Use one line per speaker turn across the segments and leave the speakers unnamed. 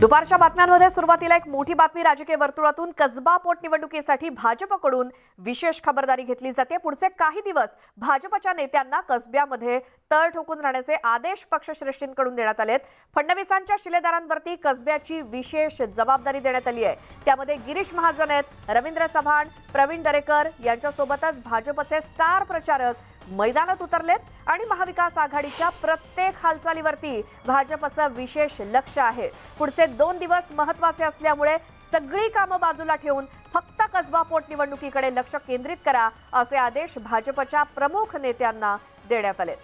दुपारच्या बातम्यांमध्ये सुरुवातीला एक मोठी बातमी राजकीय वर्तुळातून कसबा पोटनिवडणुकीसाठी भाजपकडून विशेष खबरदारी घेतली जाते। पुढचे काही दिवस भाजपच्या नेत्यांना कसब्यामध्ये तळ ठोकून राहण्याचे आदेश पक्षश्रेष्ठींकडून देण्यात आलेत। फडणवीसांच्या शिलेदारांवरती कसब्याची विशेष जबाबदारी देण्यात आली आहे। त्यामध्ये गिरीश महाजन आहेत, रवींद्र चव्हाण, प्रवीण दरेकर यांच्यासोबतच भाजपचे स्टार प्रचारक मैदानात उतरलेत आणि महाविकास आघाडीच्या प्रत्येक हालचालीवरती भाजपचं विशेष लक्ष आहे। पुढचे 2 दिवस महत्त्वाचे असल्यामुळे सगळी कामं बाजूला ठेवून फक्त कसबा पोटनिवडणुकीकडे लक्ष केंद्रित करा असे आदेश भाजपच्या प्रमुख नेत्यांना देण्यात आले।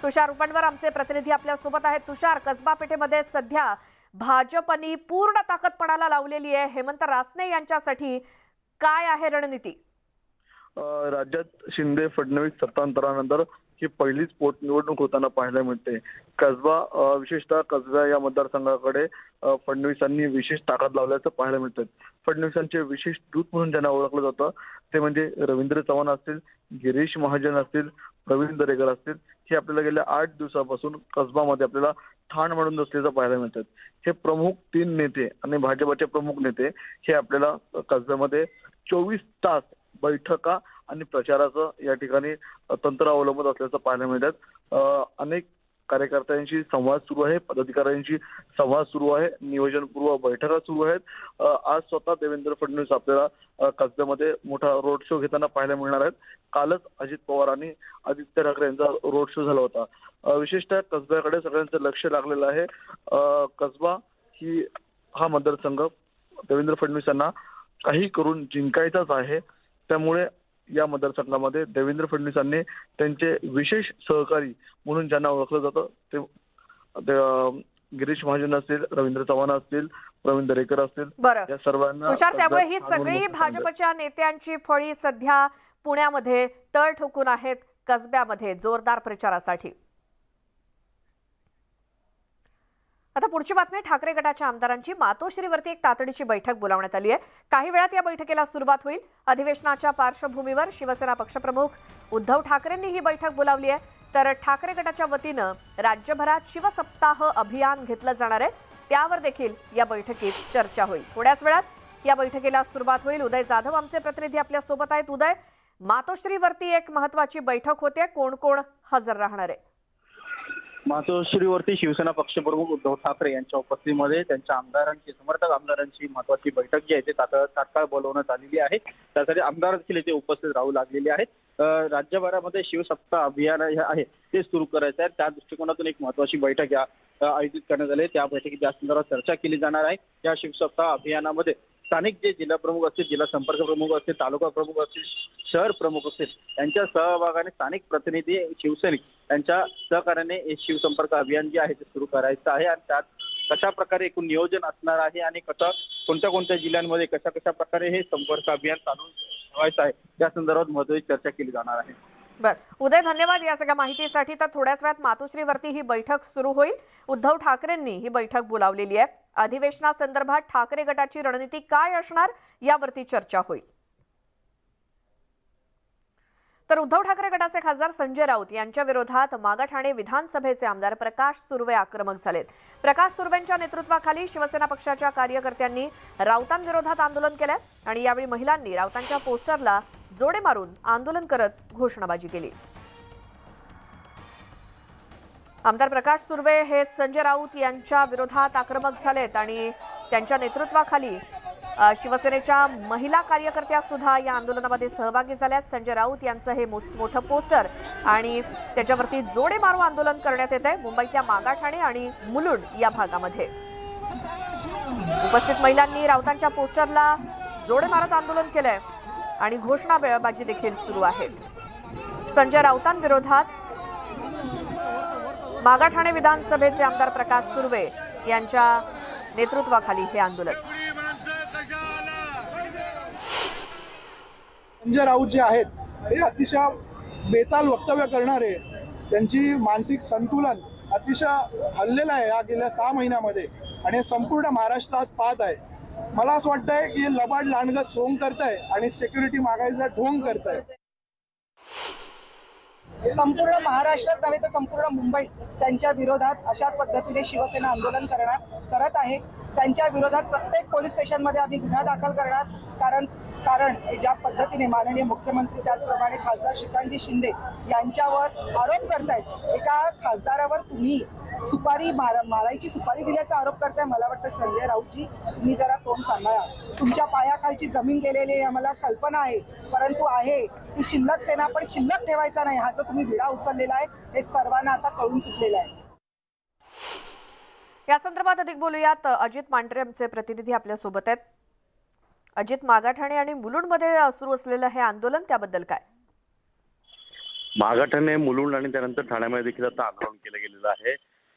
तुषार उपणवर आमचे प्रतिनिधी आपल्या सोबत आहेत। तुषार, कसबा पेठेमध्ये सध्या भाजपनी पूर्ण ताकदपणाला लावलेली आहे। हेमंत रासने यांच्यासाठी काय आहे रणनीती?
राज्यात शिंदे फडणवीस सत्तांतरानंतर ही पहिलीच पोटनिवडणूक होताना पाहायला मिळते। कसबा विशेषतः कसबा या मतदारसंघाकडे फडणवीसांनी विशेष ताकद लावल्याचं पाहायला मिळतं। फडणवीसांचे विशेष दूत म्हणून ज्यांना ओळखलं जातं ते म्हणजे रवींद्र चव्हाण असतील, गिरीश महाजन असतील, प्रवीण दरेकर असतील, हे आपल्याला गेल्या 8 दिवसापासून कसबामध्ये आपल्याला ठाण म्हणून असल्याचं पाहायला मिळतात। हे प्रमुख 3 नेते आणि भाजपचे प्रमुख नेते हे आपल्याला कसब्यामध्ये 24 तास बैठका आणि प्रचाराचं या ठिकाणी तंत्र अवलंबत असल्याचं पाहायला मिळतात। अनेक कार्यकर्त्यांशी संवाद सुरू आहे, पदाधिकाऱ्यांशी संवाद सुरू आहे, नियोजनपूर्व बैठका सुरू आहेत। आज स्वतः देवेंद्र फडणवीस आपल्याला कसब्यामध्ये मोठा रोड शो घेताना पाहायला मिळणार आहेत। कालच अजित पवार आणि आदित्य ठाकरे यांचा रोड शो झाला होता। विशेषतः कसब्याकडे सगळ्यांचं लक्ष लागलेलं आहे। कसबा हा मतदारसंघ देवेंद्र फडणवीस यांना काही करून जिंकायचाच आहे। त्यामुळे या मतदारसंघामध्ये देवेंद्र फडणवीसांनी त्यांचे विशेष सहकारी म्हणून ज्यांना ओळखलं जातं ते गिरीश महाजन असतील, रवींद्र चव्हाण असतील, प्रवीण दरेकर असतील, या सर्वांना
तुषार, त्यामुळे ही सगळी भाजपच्या नेत्यांची फळी सध्या पुण्यामध्ये तळ ठोकून आहेत कसब्यामध्ये जोरदार प्रचारासाठी। आता पुढची बातमी, ठाकरे गटाच्या आमदारांची मातोश्रीवरती एक तातडीची बैठक बोलावण्यात आली आहे। काही वेळात या बैठकीला सुरुवात होईल। अधिवेशनाच्या पार्श्वभूमीवर शिवसेना पक्षप्रमुख उद्धव ठाकरेंनी ही बैठक बोलावली आहे। तर ठाकरे गटाच्या वतीनं राज्यभरात शिवसप्ताह अभियान घेतलं जाणार आहे, त्यावर देखील या बैठकीत चर्चा होईल। थोड्याच वेळात या बैठकीला सुरुवात होईल। उदय जाधव आमचे प्रतिनिधी आपल्या सोबत आहेत। उदय, मातोश्रीवरती एक महत्त्वाची बैठक होते, कोण कोण हजर राहणार आहे?
मातोश्रीवरती शिवसेना पक्षप्रमुख उद्धव ठाकरे यांच्या उपस्थितीमध्ये त्यांच्या आमदारांची, समर्थक आमदारांची महत्त्वाची बैठक जी आहे ते तात्काळ बोलवण्यात आलेली आहे। त्यासाठी आमदार देखील इथे उपस्थित राहू लागलेले आहेत। राज्यभरामध्ये शिवसप्ताह अभियान आहे ते सुरू करायचं आहे, त्या दृष्टिकोनातून एक महत्त्वाची बैठक आयोजित करण्यात आली। त्या बैठकीत या संदर्भात चर्चा केली जाणार आहे। या शिवसप्ताह अभियानामध्ये स्थानिक जे जिल्हा प्रमुख असतील, जिल्हा संपर्क प्रमुख असतील, तालुका प्रमुख असतील, शहर प्रमुख असतील, यांच्या सहभागाने स्थानिक प्रतिनिधी, शिवसैनिक यांच्या सहकार्याने हे शिवसंपर्क अभियान जे आहे ते सुरू करायचं आहे। आणि त्यात कशा प्रकारे एकूण नियोजन असणार आहे आणि कोणत्या कोणत्या जिल्ह्यांमध्ये कशा प्रकारे हे संपर्क अभियान चालू ठेवायचं आहे या संदर्भात महत्त्वाची चर्चा केली जाणार आहे।
उदय, धन्यवाद या सगळ्या माहितीसाठी। तर थोड्याच वेळात मातोश्रीवरती ही बैठक सुरू होईल। उद्धव ठाकरेंनी ही बैठक बोलावलेली आहे। अधिवेशनासंदर्भात ठाकरे गटाची रणनीती काय असणार यावरती चर्चा होईल। तर उद्धव ठाकरे गटाचे खासदार संजय राऊत यांच्या विरोधात मागाठाणे विधानसभेचे आमदार प्रकाश सुर्वे आक्रमक झालेत। प्रकाश सुर्वेंच्या नेतृत्वाखाली शिवसेना पक्षाच्या कार्यकर्त्यांनी राऊतांविरोधात आंदोलन केलं आणि यावेळी महिलांनी राऊतांच्या पोस्टरला जोडे मारून आंदोलन करत घोषणाबाजी केली। आमदार प्रकाश सुर्वे हे संजय राऊत यांच्या विरोधात आक्रमक झालेत आणि त्यांच्या नेतृत्वाखाली शिवसेनेच्या महिला कार्यकर्त्या सुद्धा या आंदोलनामध्ये सहभागी झाल्यात। संजय राऊत यांचं हे मोठं पोस्टर आणि त्याच्यावरती जोडे मारून आंदोलन करण्यात येत आहे मुंबईतल्या मागाठाणे आणि मुलुंड या भागामध्ये। उपस्थित महिलांनी राऊतांच्या पोस्टरला जोडे मारत आंदोलन केलंय आणि घोषणाबाजी देखील सुरू आहे। संजय राऊतांविरोधात मागाठाणे विधानसभेचे आमदार प्रकाश सुर्वे यांच्या नेतृत्वाखाली हे आंदोलन।
संजय राऊत जे आहेत हे अतिशय बेताल वक्तव्य करणारे, त्यांची मानसिक संतुलन अतिशय हललेलं आहे या गेल्या 6 महिन्यामध्ये आणि संपूर्ण महाराष्ट्र आज पाहत आहे। मला असं वाटतंय की लबाड लांडगं सोंग करताय आणि सिक्युरिटी मागायचा ढोंग करताय।
संपूर्ण महाराष्ट्रात नव्हे तर संपूर्ण मुंबईत त्यांच्या विरोधात अशा पद्धतीने शिवसेना आंदोलन करत आहे। त्यांच्या विरोधात प्रत्येक पोलीस स्टेशनमध्ये आम्ही गुन्हा दाखल करणार. कारण ज्या पद्धतीने माननीय मुख्यमंत्री त्याचप्रमाणे खासदार श्रीकांतजी शिंदे यांच्यावर आरोप करतायत, एका खासदारावर तुम्ही मारायची सुपारी दिल्याचा आरोप करताय. मला वाटतं संजय राऊतजी, तुम्ही जरा तोंड सांभाळा. तुमच्या पायाखालची जमीन गेलेली आहे आम्हाला कल्पना आहे, परंतु आहे ती शिल्लक सेना पण शिल्लक ठेवायचा नाही, हा जो तुम्ही विडा उचललेला आहे हे सर्वांना आता कळून चुकलेलं आहे.
या संदर्भात अधिक बोलूयात. अजित मांढरे आमचे प्रतिनिधी आपल्या सोबत आहेत. अजित, मागाठाणे आणि मुलुंडमध्ये सुरू असलेलं हे आंदोलन, त्याबद्दल काय?
मागाठाणे, मुलुंड आणि त्यानंतर ठाण्यामध्ये देखील आता आंदोलन केलं गेलेलं आहे.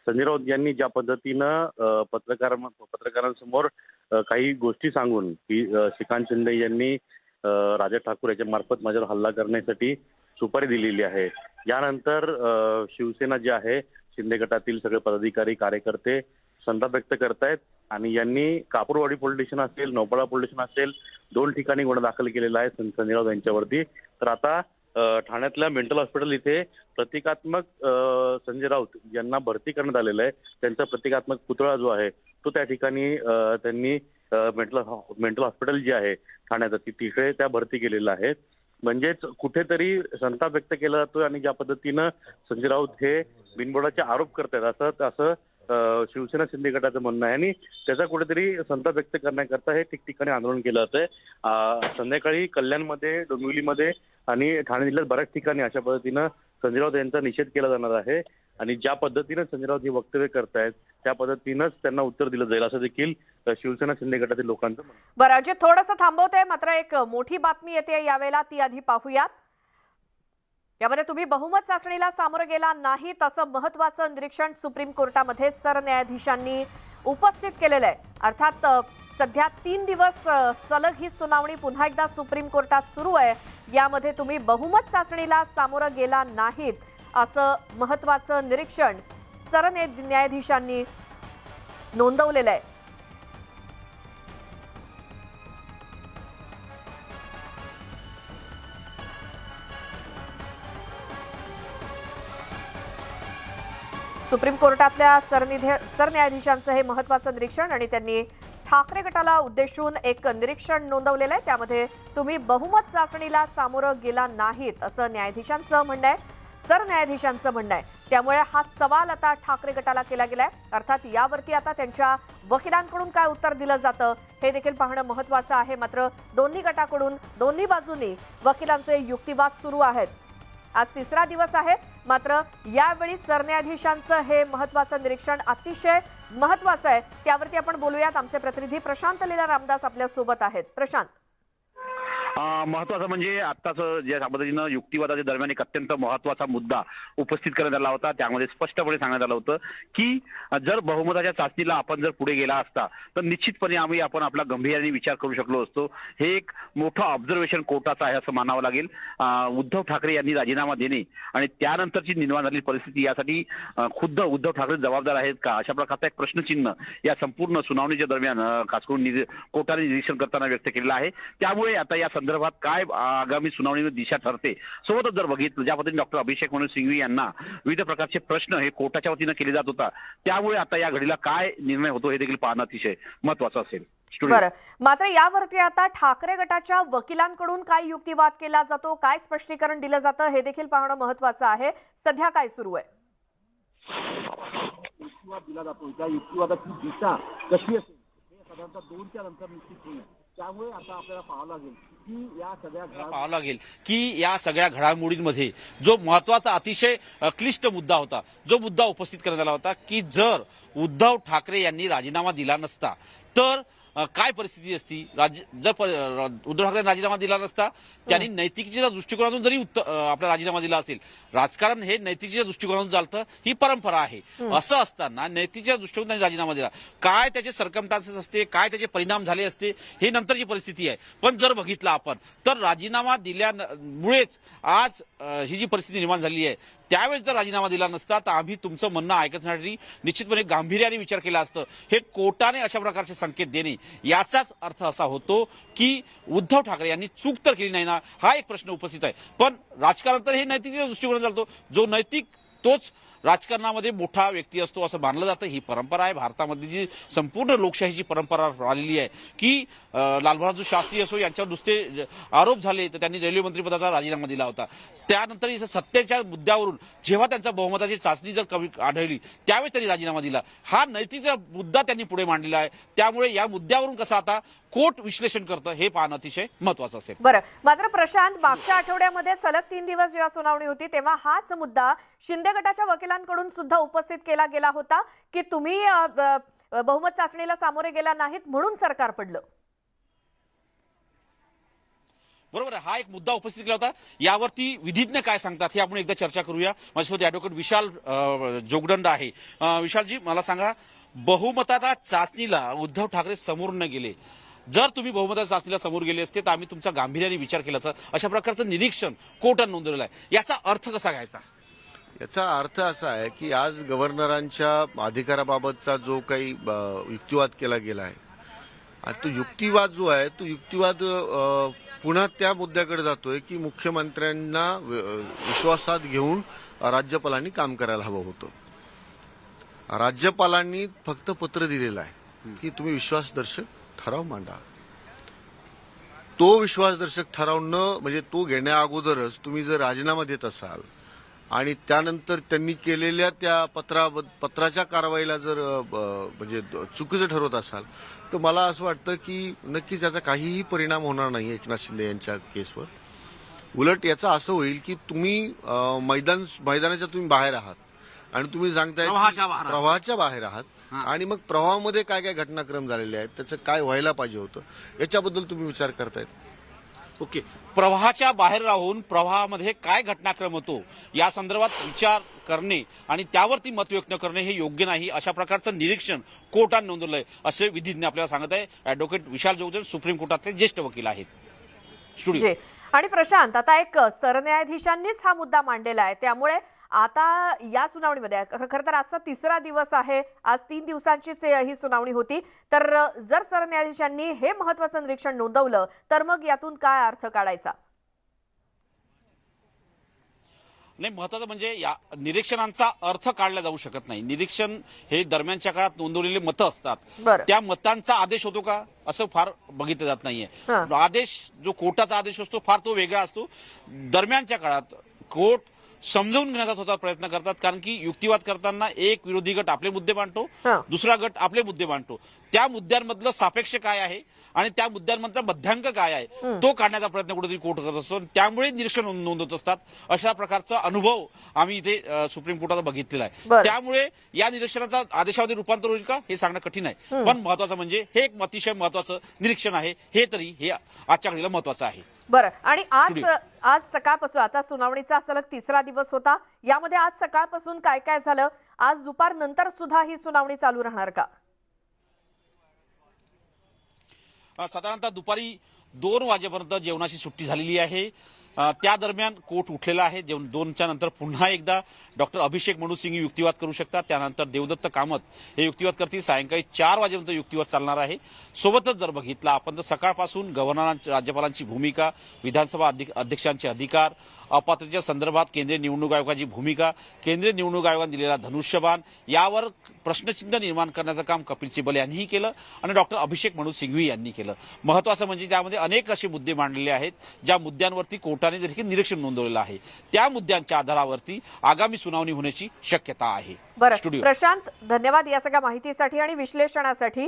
संजय राऊत यांनी ज्या पद्धतीनं पत्रकारांसमोर काही गोष्टी सांगून की श्रीकांत शिंदे यांनी राजा ठाकूर याच्या मार्फत माझ्यावर हल्ला करण्यासाठी सुपारी दिलेली आहे, यानंतर शिवसेना जी आहे, शिंदे गटातील सगळे पदाधिकारी कार्यकर्ते संताप व्यक्त करतायत आणि यांनी कापूरवाडी पोलीस स्टेशन असेल, नौपाडा पोलीस स्टेशन असेल, 2 ठिकाणी गुन्हा दाखल केलेला आहे संजय राऊत यांच्यावरती. तर आता ठाण्यातल्या मेंटल हॉस्पिटल इथे प्रतिकात्मक संजय राऊत यांना भरती करण्यात आलेलं आहे. त्यांचा प्रतिकात्मक पुतळा जो आहे तो त्या ठिकाणी त्यांनी मेंटल हॉस्पिटल जे आहे ठाण्याचं तिथे त्या भरती केलेलं आहे. म्हणजेच कुठेतरी संताप व्यक्त केला जातोय आणि ज्या पद्धतीनं संजय राऊत हे बिनबुडाचे आरोप करतायत असं शिवसेना शिंदे गटाचं म्हणणं आहे आणि त्याचा कुठेतरी संताप व्यक्त करण्याकरता हे ठिकठिकाणी आंदोलन केलं जातंय. संध्याकाळी कल्याणमध्ये, डोंबिवलीमध्ये आणि ठाणे जिल्ह्यात बऱ्याच ठिकाणी अशा पद्धतीनं संजय राऊत यांचा निषेध केला जाणार आहे आणि ज्या पद्धतीनं संजय राऊत हे वक्तव्य करतायत त्या पद्धतीनंच त्यांना उत्तर दिलं जाईल असं देखील शिवसेना शिंदे गटातील लोकांचं म्हणणं.
बरं अजित, थोडंसं थांबवतंय, मात्र एक मोठी बातमी येते यावेळेला, ती आधी पाहूयात. यामध्ये तुम्ही बहुमत चाचणीला सामोरं गेला नाही असं महत्वाचं निरीक्षण सुप्रीम कोर्टामध्ये सरन्यायाधीशांनी उपस्थित केलेलं आहे. अर्थात सध्या 3 दिवस सलग ही सुनावणी पुन्हा एकदा सुप्रीम कोर्टात सुरू आहे. यामध्ये तुम्ही बहुमत चाचणीला सामोरं गेला नाहीत असं महत्वाचं निरीक्षण सरन्यायाधीशांनी नोंदवलेलं आहे. सुप्रीम कोर्टातल्या सरन्यायाधीशांचं हे महत्वाचं निरीक्षण आणि त्यांनी ठाकरे गटाला उद्देशून एक निरीक्षण नोंदवलेलं आहे. त्यामध्ये तुम्ही बहुमत चाचणीला सामोरं गेला नाहीत असं न्यायाधीशांचं म्हणणं आहे, सरन्यायाधीशांचं म्हणणं आहे. त्यामुळे हा सवाल आता ठाकरे गटाला केला गेलाय. अर्थात यावरती आता त्यांच्या वकिलांकडून काय उत्तर दिलं जातं हे देखील पाहणं महत्वाचं आहे. मात्र दोन्ही गटाकडून, दोन्ही बाजूंनी वकिलांचे युक्तिवाद सुरू आहेत. आज 3रा दिवस आहे, मात्र यावेळी सरन्यायाधीशांचं हे महत्वाचं निरीक्षण अतिशय महत्वाचं आहे. त्यावरती आपण बोलूयात. आमचे प्रतिनिधी प्रशांत लीला रामदास आपल्या सोबत आहेत. प्रशांत,
महत्वाचं म्हणजे आत्ताच ज्या पद्धतीनं युक्तिवादाच्या दरम्यान एक अत्यंत महत्वाचा मुद्दा उपस्थित करण्यात आला होता. त्यामध्ये स्पष्टपणे सांगण्यात आलं होतं की जर बहुमताच्या चाचणीला आपण जर पुढे गेला असता तर निश्चितपणे आपण आपला गांभीर्याने विचार करू शकलो असतो. हे एक मोठं ऑब्झर्वेशन कोर्टाचं आहे असं मानावं लागेल. उद्धव ठाकरे यांनी राजीनामा देणे आणि त्यानंतरची निर्माण झालेली परिस्थिती यासाठी खुद्द उद्धव ठाकरे जबाबदार आहेत का, अशा प्रकारचा एक प्रश्नचिन्ह या संपूर्ण सुनावणीच्या दरम्यान खास करून कोर्टाने निरीक्षण करताना व्यक्त केलेलं आहे. त्यामुळे आता या संदर्भात काय आगामी सुनावणीची दिशा ठरते. सोबतच जर बघितलं ज्या पद्धतीने डॉक्टर अभिषेक मनु सिंघवी यांना विविध प्रकारचे प्रश्न हे कोर्टाच्या वतीनं केले जात होता, त्यामुळे आता या घडीला काय निर्णय होतो हे देखील पाहणं अतिशय महत्वाचं असेल.
बरं, मात्र यावरती आता ठाकरे गटाच्या वकिलांकडून काय युक्तिवाद केला जातो, काय स्पष्टीकरण दिलं जातं हे देखील पाहणं महत्वाचं आहे. सध्या काय सुरू आहे?
युक्तिवाद दिला जातो, त्या युक्तिवादाची दिशा कशी असेल हे साधारणतः 2च्या नंतर निश्चित होईल. त्यामुळे आता आपल्याला पाहावं लागेल की या सगळ्या घडामोडींमध्ये जो महत्वाचा अतिशय क्लिष्ट मुद्दा होता, जो मुद्दा उपस्थित करण्यात आला होता की जर उद्धव ठाकरे यांनी राजीनामा दिला नसता तर काय परिस्थिती असती. जर उद्धव ठाकरे राजीनामा दिला नसता, त्यांनी नैतिकतेच्या दृष्टिकोनातून जरी आपला राजीनामा दिला असेल, राजकारण हे नैतिकतेच्या दृष्टिकोनातून चालतं, ही परंपरा आहे. असं असताना नैतिकतेच्या दृष्टिकोनातून त्यांनी राजीनामा दिला, काय त्याचे सर्कमस्टान्सेस असते, काय त्याचे परिणाम झाले असते हे नंतरची परिस्थिती आहे. पण जर बघितलं आपण तर राजीनामा दिल्यामुळेच आज ही जी परिस्थिती निर्माण झाली आहे, त्यावेळेस जर राजीनामा दिला नसता तर आम्ही तुमचं म्हणणं ऐकण्यासाठी निश्चितपणे गांभीर्याने विचार केला असतं. हे कोर्टाने अशा प्रकारचे संकेत देणे याचाच अर्थ असा होतो की उद्धव ठाकरे यांनी चूक तर केली नाही ना, हा एक प्रश्न उपस्थित आहे. पण राजकारण तर हे नैतिकतेच्या दृष्टिकोनातून चालतो, जो नैतिक तोच राजकारणामध्ये मोठा व्यक्ती असतो असं मानलं जातं. ही परंपरा आहे भारतामध्ये, जी संपूर्ण लोकशाहीची परंपरा आलेली आहे की लालबहादूर शास्त्री असो यांच्यावर नुसते आरोप झाले तर त्यांनी रेल्वे मंत्रिपदाचा राजीनामा दिला होता. त्यानंतर सत्तेच्या मुद्द्यावरून जेव्हा त्यांच्या बहुमताची चाचणी जर कमी आढळली त्यावेळी त्यांनी राजीनामा दिला. हा नैतिक मुद्दा त्यांनी पुढे मांडलेला आहे. त्यामुळे या मुद्द्यावरून कसं आता कोर्ट विश्लेषण करतं हे पाहणं अतिशय महत्वाचं असेल.
बरं, मात्र प्रशांत, मागच्या आठवड्यामध्ये सलग 3 दिवस जेव्हा सुनावणी होती तेव्हा हाच मुद्दा शिंदे गटाच्या वकिलांकडून सुद्धा उपस्थित केला गेला होता की तुम्ही बहुमत चाचणीला सामोरे गेला नाहीत म्हणून सरकार पडलं.
बरोबर आहे, हा एक मुद्दा उपस्थित केला होता. यावरती विधिज्ञ काय सांगतात हे आपण एकदा चर्चा करूया. माझ्यासोबत ॲडव्होकेट विशाल जोगदंड आहे. विशालजी, मला सांगा, बहुमताच्या चाचणीला उद्धव ठाकरे समोर न गेले, जर तुम्ही बहुमताच्या चाचणीला समोर गेले असते तर आम्ही तुमचा गांभीर्याने विचार केल्याचं अशा प्रकारचं निरीक्षण कोर्टाने नोंदवलेलं आहे. याचा अर्थ कसा घ्यायचा?
याचा अर्थ असा आहे की आज गव्हर्नरांच्या अधिकाराबाबतचा जो काही युक्तिवाद केला गेला आहे आणि तो युक्तिवाद जो आहे तो युक्तिवाद पुन्हा त्या मुद्द्याकडे जातोय की मुख्यमंत्र्यांना विश्वासात घेऊन राज्यपालांनी काम करायला हवं होतं. राज्यपालांनी फक्त पत्र दिलेलं आहे की तुम्ही विश्वासदर्शक ठराव मांडा. तो विश्वासदर्शक ठराव म्हणजे तो घेण्या अगोदरच तुम्ही जर राजीनामा देत असाल आणि त्यानंतर त्यांनी केलेल्या त्या पत्राच्या कारवाईला जर म्हणजे चुकीचं ठरवत असाल तर मला असं वाटतं की नक्कीच याचा काहीही परिणाम होणार नाही एकनाथ शिंदे यांच्या केसवर. उलट याचा असं होईल की तुम्ही मैदानाच्या तुम्ही बाहेर आहात आणि तुम्ही सांगताय प्रवाहाच्या बाहेर आहात आणि मग प्रवाहामध्ये काय काय घटनाक्रम झालेले आहेत, त्याचं काय व्हायला पाहिजे होतं याच्याबद्दल तुम्ही विचार करतायत.
ओके, प्रवाहाच्या बाहेर राहून प्रवाहामध्ये काय घटनाक्रम होतो या संदर्भात विचार करणे आणि त्यावरती मत व्यक्त करणे हे योग्य नाही, अशा प्रकारचं निरीक्षण कोर्टाने नोंदवलंय असे विधिज्ञ आपल्याला सांगत आहे. ॲडव्होकेट विशाल जोगदंड सुप्रीम कोर्टातले ज्येष्ठ वकील आहेत. स्टुडिओ
आणि प्रशांत, आता एक सरन्यायाधीशांनीच हा मुद्दा मांडलेला आहे, त्यामुळे आता या सुनावणीमध्ये खरं तर आजचा 3रा दिवस आहे, आज 3 दिवसांचीच ही सुनावणी होती, तर जर सरन्यायाधीशांनी हे महत्वाचं निरीक्षण नोंदवलं तर मग यातून काय अर्थ काढायचा?
नाही, महत्वाचं म्हणजे या निरीक्षणांचा अर्थ काढला जाऊ शकत नाही. निरीक्षण हे दरम्यानच्या काळात नोंदवलेले मतं असतात, त्या मतांचा आदेश होतो का असं फार बघितलं जात नाहीये. आदेश जो कोर्टाचा आदेश असतो फार तो वेगळा असतो. दरम्यानच्या काळात कोर्ट समजावून घेण्याचा स्वतः प्रयत्न करतात, कारण की युक्तिवाद करताना एक विरोधी गट आपले मुद्दे मांडतो, दुसरा गट आपले मुद्दे मांडतो. त्या मुद्द्यांमधलं सापेक्ष काय आहे आणि त्या मुद्द्यांमधला मध्यांक काय आहे तो काढण्याचा प्रयत्न कुठेतरी कोर्ट करत असतो. त्यामुळे निरीक्षण नोंदवत असतात. अशा प्रकारचा अनुभव आम्ही इथे सुप्रीम कोर्टाचा बघितलेला आहे. त्यामुळे या निरीक्षणाचा आदेशामध्ये रूपांतर होईल का हे सांगणं कठीण आहे. पण महत्वाचं म्हणजे हे एक अतिशय महत्वाचं निरीक्षण आहे, हे तरी हे आजच्या घडीला महत्वाचं आहे.
बरं, आणि आज सकाळपासून, आता सुनावणीचा सलग 3रा दिवस होता, यामध्ये आज सकाळपासून काय काय झालं? आज दुपारनंतर सुद्धा ही सुनावणी चालू राहणार का?
साधारणतः दुपारी 2 वाजेपर्यंत जेवणाची सुट्टी झालेली आहे. त्या दरम्यान कोर्ट उठलेला आहे. 2च्या नंतर पुन्हा एकदा डॉक्टर अभिषेक मनु सिंघवी युक्तिवाद करू शकतात. त्यानंतर देवदत्त कामत हे युक्तिवाद करतील. सायंकाळी 4 वाजेपर्यंत युक्तिवाद चालणार आहे. सोबतच जर बघितला आपण तर सकाळपासून गव्हर्नरांची, राज्यपालांची भूमिका, विधानसभा अध्यक्षांचे अधिकार, अपात्रतेच्या संदर्भात केंद्रीय निवडणूक आयोगाची भूमिका, केंद्रीय निवडणूक आयोगाने दिलेला धनुष्यबाण यावर प्रश्नचिन्ह निर्माण करण्याचं काम कपिल सिब्बल यांनीही केलं आणि डॉक्टर अभिषेक मनु सिंघवी यांनी केलं. महत्वाचं म्हणजे त्यामध्ये अनेक असे मुद्दे मांडलेले आहेत ज्या मुद्द्यांवरती कोर्टाने देखील निरीक्षण नोंदवलेलं आहे. त्या मुद्द्यांच्या आधारावरती आगामी सुनावणी होण्याची शक्यता आहे.
बरं प्रशांत, धन्यवाद या सगळ्या माहितीसाठी आणि विश्लेषणासाठी.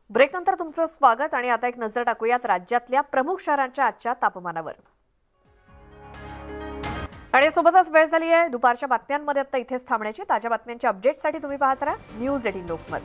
ब्रेकनंतर तुमचं स्वागत. आणि आता एक नजर टाकूयात राज्यातल्या प्रमुख शहरांच्या आजच्या तापमानावर. आणि सोबतच वेळ झाली आहे दुपारच्या बातम्यांमध्ये आता इथेच थांबण्याची. ताज्या बातम्यांच्या अपडेटसाठी तुम्ही पाहत राहा न्यूज 18 लोकमत.